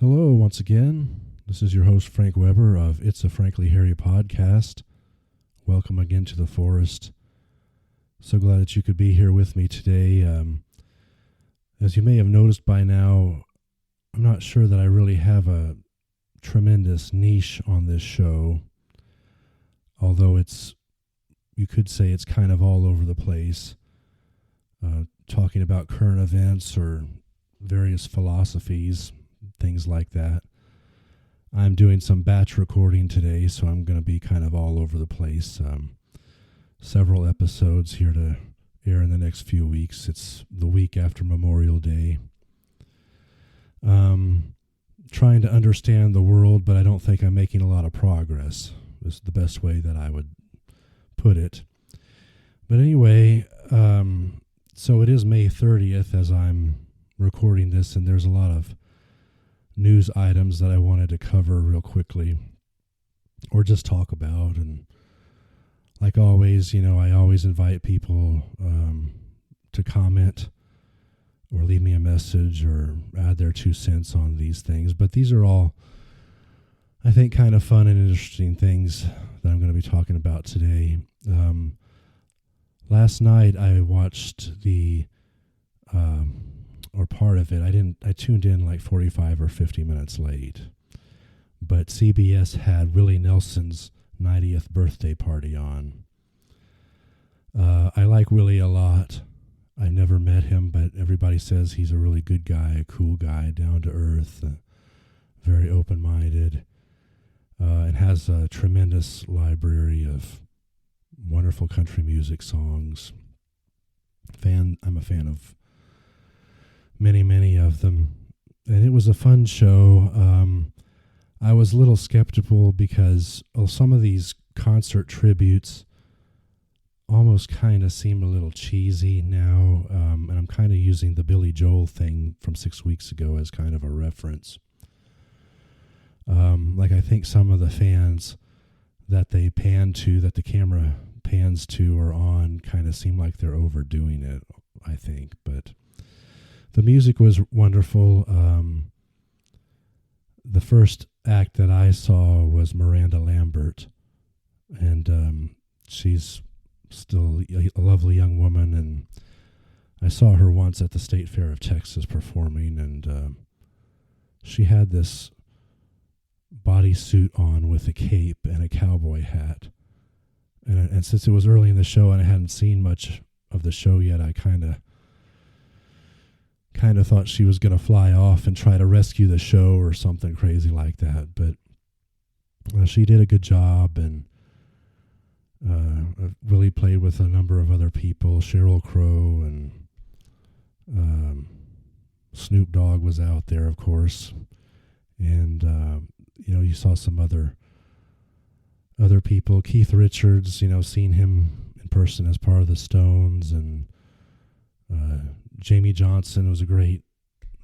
Hello, once again. This is your host, Frank Weber of It's a Frankly Hairy podcast. Welcome again to the forest. So glad that you could be here with me today. As you may have noticed by now, I'm not sure that I really have a tremendous niche on this show, although you could say it's kind of all over the place, talking about current events or various philosophies, things like that. I'm doing some batch recording today, so I'm going to be kind of all over the place. Several episodes here to air in the next few weeks. It's the week after Memorial Day. Trying to understand the world, but I don't think I'm making a lot of progress. This is the best way that I would put it. But anyway, so it is May 30th as I'm recording this, and there's a lot of news items that I wanted to cover real quickly or just talk about. And like always, I always invite people to comment or leave me a message or add their 2 cents on these things. But these are all, I think, kind of fun and interesting things that I'm going to be talking about today. Last night I watched or part of it. I tuned in like 45 or 50 minutes late. But CBS had Willie Nelson's 90th birthday party on. I like Willie a lot. I've never met him, but everybody says he's a really good guy, a cool guy, down to earth, very open-minded, and has a tremendous library of wonderful country music songs. I'm a fan of many of them, and it was a fun show. I was a little skeptical because some of these concert tributes almost kind of seem a little cheesy now, and I'm kind of using the Billy Joel thing from 6 weeks ago as kind of a reference. I think some of the fans that they that the camera pans to or on kind of seem like they're overdoing it, I think, but the music was wonderful. The first act that I saw was Miranda Lambert, and she's still a lovely young woman, and I saw her once at the State Fair of Texas performing, and she had this bodysuit on with a cape and a cowboy hat, and since it was early in the show and I hadn't seen much of the show yet, I kind of thought she was going to fly off and try to rescue the show or something crazy like that. But she did a good job, and Willie played with a number of other people. Sheryl Crow and Snoop Dogg was out there, of course. And, you saw some other people. Keith Richards, seen him in person as part of the Stones, and Jamie Johnson was a great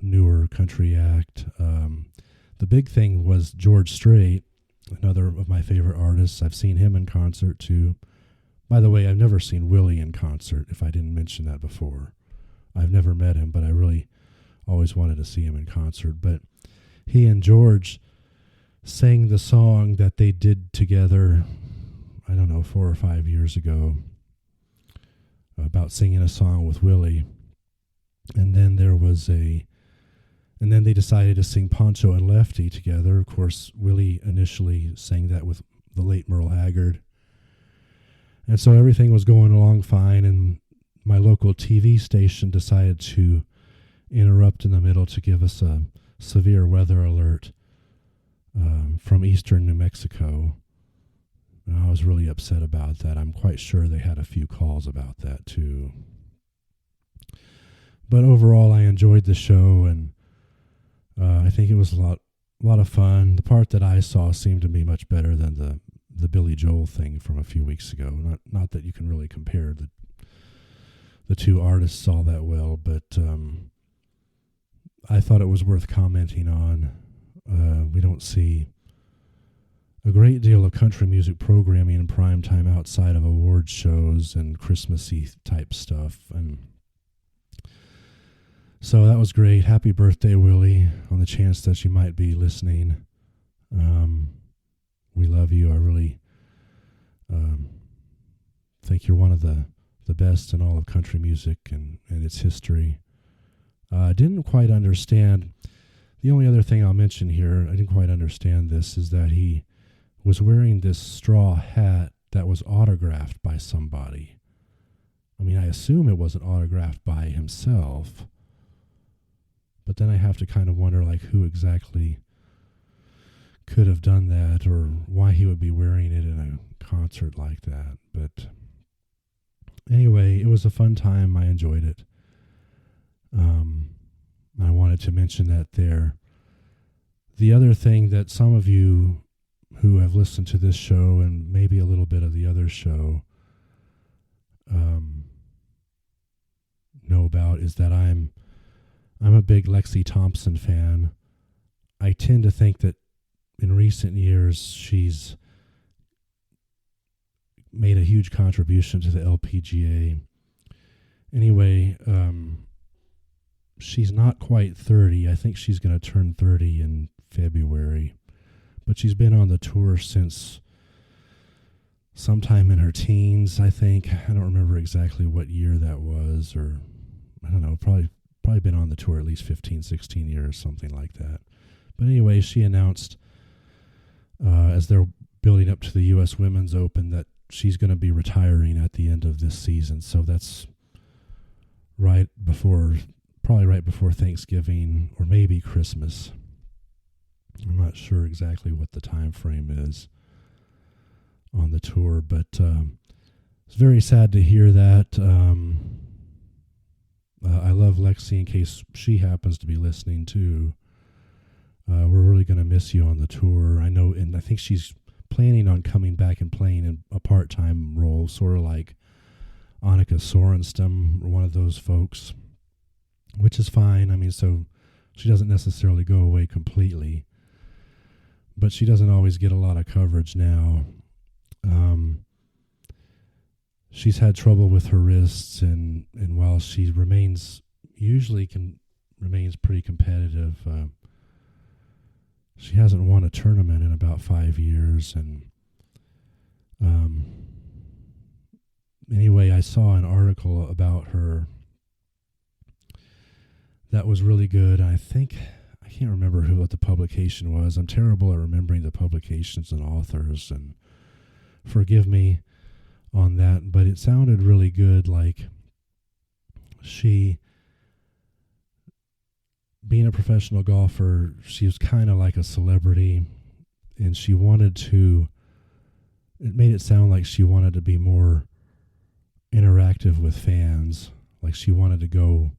newer country act. The big thing was George Strait, another of my favorite artists. I've seen him in concert too. By the way, I've never seen Willie in concert, if I didn't mention that before. I've never met him, but I really always wanted to see him in concert. But he and George sang the song that they did together, 4 or 5 years ago, about singing a song with Willie. And then they decided to sing Poncho and Lefty together. Of course, Willie initially sang that with the late Merle Haggard. And so everything was going along fine, and my local TV station decided to interrupt in the middle to give us a severe weather alert from eastern New Mexico. And I was really upset about that. I'm quite sure they had a few calls about that too. But overall, I enjoyed the show, and I think it was a lot of fun. The part that I saw seemed to be much better than the Billy Joel thing from a few weeks ago. Not that you can really compare the two artists all that well, but I thought it was worth commenting on. We don't see a great deal of country music programming in prime time outside of award shows and Christmassy type stuff, and So that was great. Happy birthday, Willie, on the chance that you might be listening. We love you. I really think you're one of the best in all of country music and its history. I didn't quite understand. The only other thing I'll mention here, I didn't quite understand this, is that he was wearing this straw hat that was autographed by somebody. I mean, I assume it wasn't autographed by himself, but then I have to kind of wonder, like, who exactly could have done that or why he would be wearing it in a concert like that. But anyway, it was a fun time. I enjoyed it. I wanted to mention that there. The other thing that some of you who have listened to this show and maybe a little bit of the other show know about is that I'm a big Lexi Thompson fan. I tend to think that in recent years she's made a huge contribution to the LPGA. Anyway, she's not quite 30. I think she's going to turn 30 in February. But she's been on the tour since sometime in her teens, I think. I don't remember exactly what year that was, or I don't know, probably been on the tour at least 15, 16 years, something like that. But anyway, she announced as they're building up to the U.S. Women's Open that she's going to be retiring at the end of this season. So that's probably right before Thanksgiving or maybe Christmas. I'm not sure exactly what the time frame is on the tour, but it's very sad to hear that. I love Lexi in case she happens to be listening too. We're really going to miss you on the tour. I know, and I think she's planning on coming back and playing in a part-time role, sort of like Annika Sorenstam or one of those folks, which is fine. I mean, so she doesn't necessarily go away completely, but she doesn't always get a lot of coverage now. She's had trouble with her wrists, and while she remains pretty competitive, she hasn't won a tournament in about 5 years. And anyway, I saw an article about her that was really good. I can't remember what the publication was. I'm terrible at remembering the publications and authors, and forgive me on that, but it sounded really good. Like, she, being a professional golfer, she was kind of like a celebrity, and it made it sound like she wanted to be more interactive with fans. Like, she wanted to go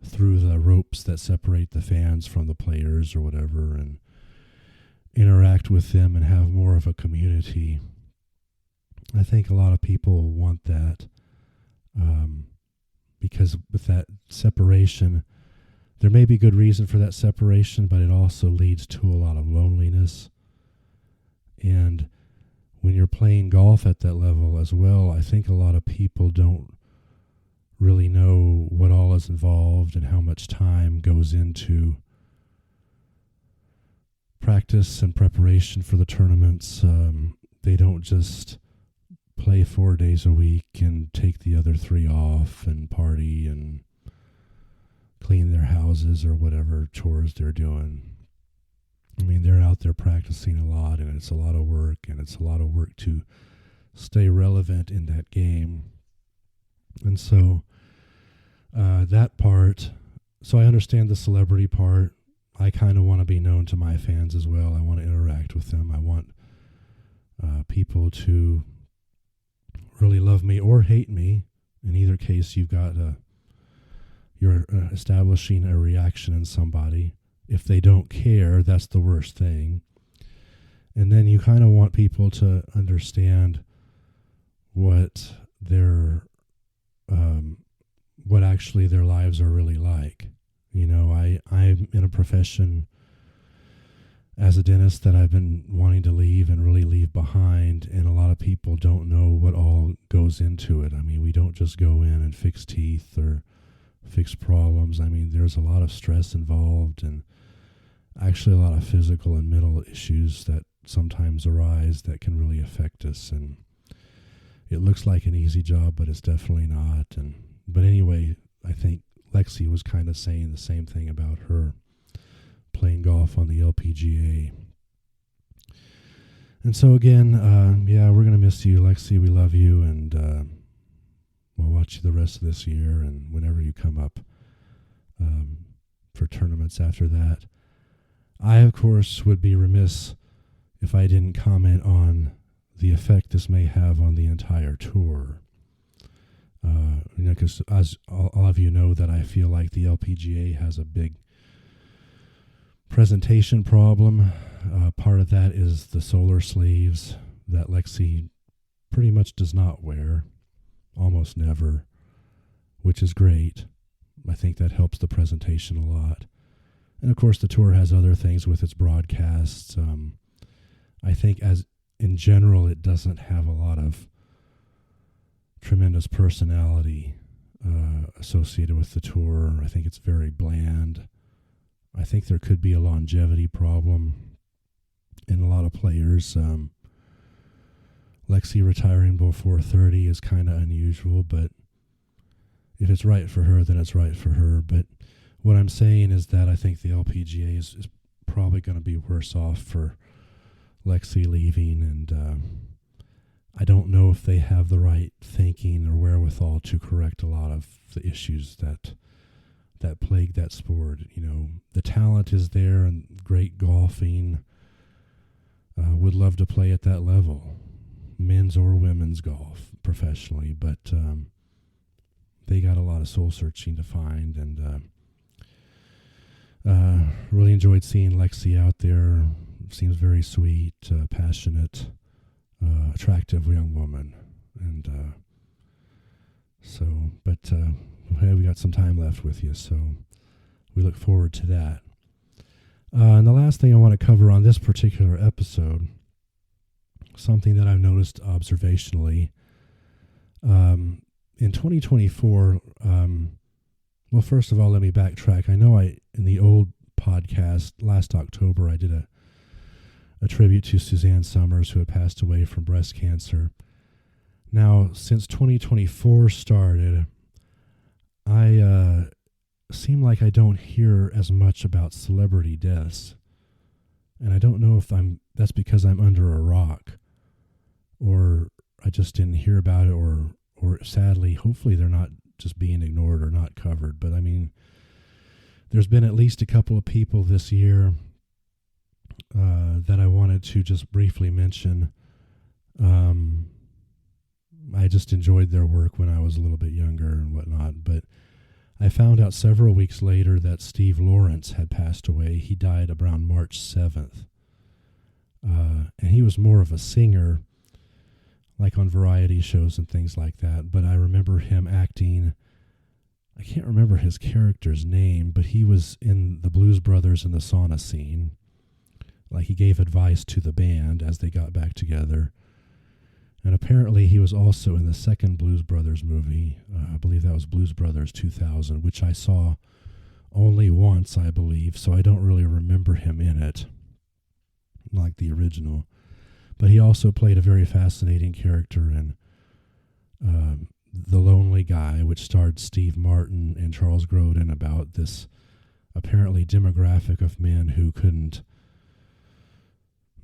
through the ropes that separate the fans from the players or whatever and interact with them and have more of a community. I think a lot of people want that because with that separation, there may be good reason for that separation, but it also leads to a lot of loneliness. And when you're playing golf at that level as well, I think a lot of people don't really know what all is involved and how much time goes into practice and preparation for the tournaments. They don't just play 4 days a week and take the other 3 off and party and clean their houses or whatever chores they're doing. I mean, they're out there practicing a lot, and it's a lot of work, and it's a lot of work to stay relevant in that game. And so that part, so I understand the celebrity part. I kind of want to be known to my fans as well. I want to interact with them. I want people to really love me or hate me. In either case, you're establishing a reaction in somebody. If they don't care, that's the worst thing. And then you kind of want people to understand what actually their lives are really like. You know, I'm in a profession as a dentist that I've been wanting to leave and really leave behind, and a lot of people don't know what all goes into it. I mean, we don't just go in and fix teeth or fix problems. I mean, there's a lot of stress involved, and actually a lot of physical and mental issues that sometimes arise that can really affect us. And it looks like an easy job, but it's definitely not. But anyway, I think Lexi was kind of saying the same thing about her playing golf on the LPGA. And so again, we're going to miss you, Lexi. We love you, and we'll watch you the rest of this year and whenever you come up for tournaments after that. I, of course, would be remiss if I didn't comment on the effect this may have on the entire tour. Because as all of you know, that I feel like the LPGA has a big presentation problem. Part of that is the solar sleeves that Lexi pretty much does not wear, almost never, which is great. I think that helps the presentation a lot. And of course, the tour has other things with its broadcasts. I think as in general, it doesn't have a lot of tremendous personality associated with the tour. I think it's very bland. I think there could be a longevity problem in a lot of players. Lexi retiring before 30 is kind of unusual, but if it's right for her, then it's right for her. But what I'm saying is that I think the LPGA is probably going to be worse off for Lexi leaving, and I don't know if they have the right thinking or wherewithal to correct a lot of the issues that plague that sport. You know, the talent is there and great golfing. Would love to play at that level, men's or women's golf professionally, but they got a lot of soul searching to find, and really enjoyed seeing Lexi out there. Seems very sweet, passionate, attractive young woman, and we got some time left with you, so we look forward to that. And the last thing I want to cover on this particular episode, something that I've noticed observationally, in 2024, well, first of all, let me backtrack. I know in the old podcast last October, I did a tribute to Suzanne Summers, who had passed away from breast cancer. Now, since 2024 started, I seem like I don't hear as much about celebrity deaths. And I don't know if that's because I'm under a rock, or I just didn't hear about it, or sadly, hopefully they're not just being ignored or not covered. But I mean, there's been at least a couple of people this year that I wanted to just briefly mention. I just enjoyed their work when I was a little bit younger and whatnot, but I found out several weeks later that Steve Lawrence had passed away. He died around March 7th. And he was more of a singer, like on variety shows and things like that. But I remember him acting, I can't remember his character's name, but he was in the Blues Brothers and the Sauna Scene. Like, he gave advice to the band as they got back together. And apparently he was also in the second Blues Brothers movie. I believe that was Blues Brothers 2000, which I saw only once, I believe, so I don't really remember him in it, like the original. But he also played a very fascinating character in The Lonely Guy, which starred Steve Martin and Charles Grodin, about this apparently demographic of men who couldn't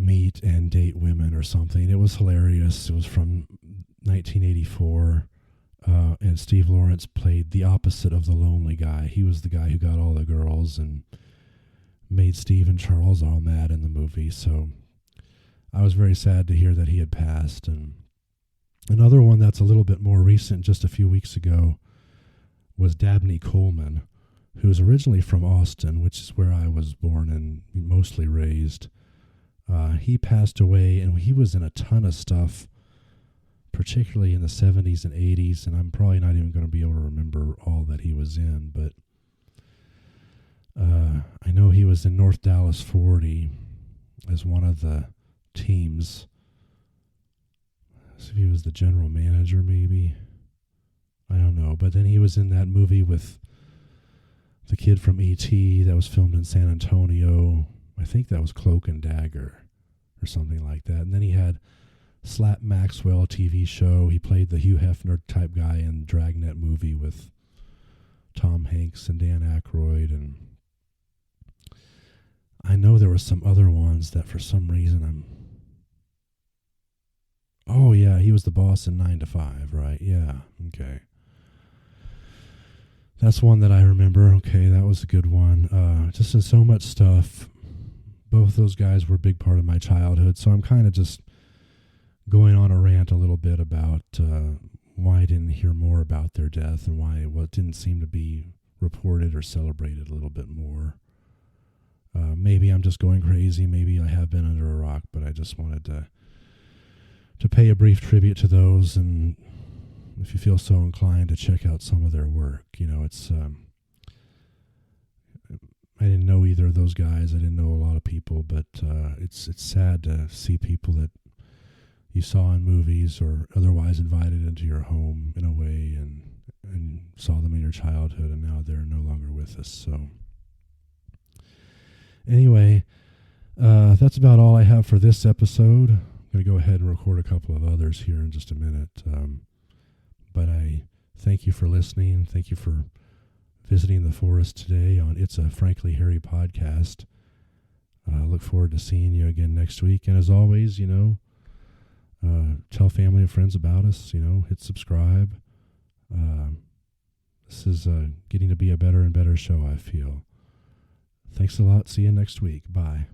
meet and date women or something. It was hilarious. It was from 1984, and Steve Lawrence played the opposite of the lonely guy. He was the guy who got all the girls and made Steve and Charles all mad in the movie. So I was very sad to hear that he had passed. And another one that's a little bit more recent, just a few weeks ago, was Dabney Coleman, who was originally from Austin, which is where I was born and mostly raised. He passed away, and he was in a ton of stuff, particularly in the 70s and 80s, and I'm probably not even going to be able to remember all that he was in, but I know he was in North Dallas 40 as one of the teams. So he was the general manager, maybe. I don't know. But then he was in that movie with the kid from E.T. that was filmed in San Antonio. I think that was Cloak and Dagger or something like that. And then he had Slap Maxwell TV show. He played the Hugh Hefner type guy in Dragnet movie with Tom Hanks and Dan Aykroyd. And I know there were some other ones that for some reason Oh, yeah, he was the boss in 9 to 5, right? Yeah, okay. That's one that I remember. Okay, that was a good one. Just in so much stuff. Both those guys were a big part of my childhood, so I'm kind of just going on a rant a little bit about why I didn't hear more about their death and why it didn't seem to be reported or celebrated a little bit more. Maybe I'm just going crazy. Maybe I have been under a rock, but I just wanted to pay a brief tribute to those, and if you feel so inclined to check out some of their work, it's I didn't know either of those guys. I didn't know a lot of people, but it's sad to see people that you saw in movies or otherwise invited into your home in a way, and saw them in your childhood, and now they're no longer with us. So anyway, that's about all I have for this episode. I'm going to go ahead and record a couple of others here in just a minute. But I thank you for listening. Thank you for visiting the forest today on It's a Frankly Hairy podcast. I look forward to seeing you again next week. And as always, tell family and friends about us, hit subscribe. This is getting to be a better and better show, I feel. Thanks a lot. See you next week. Bye.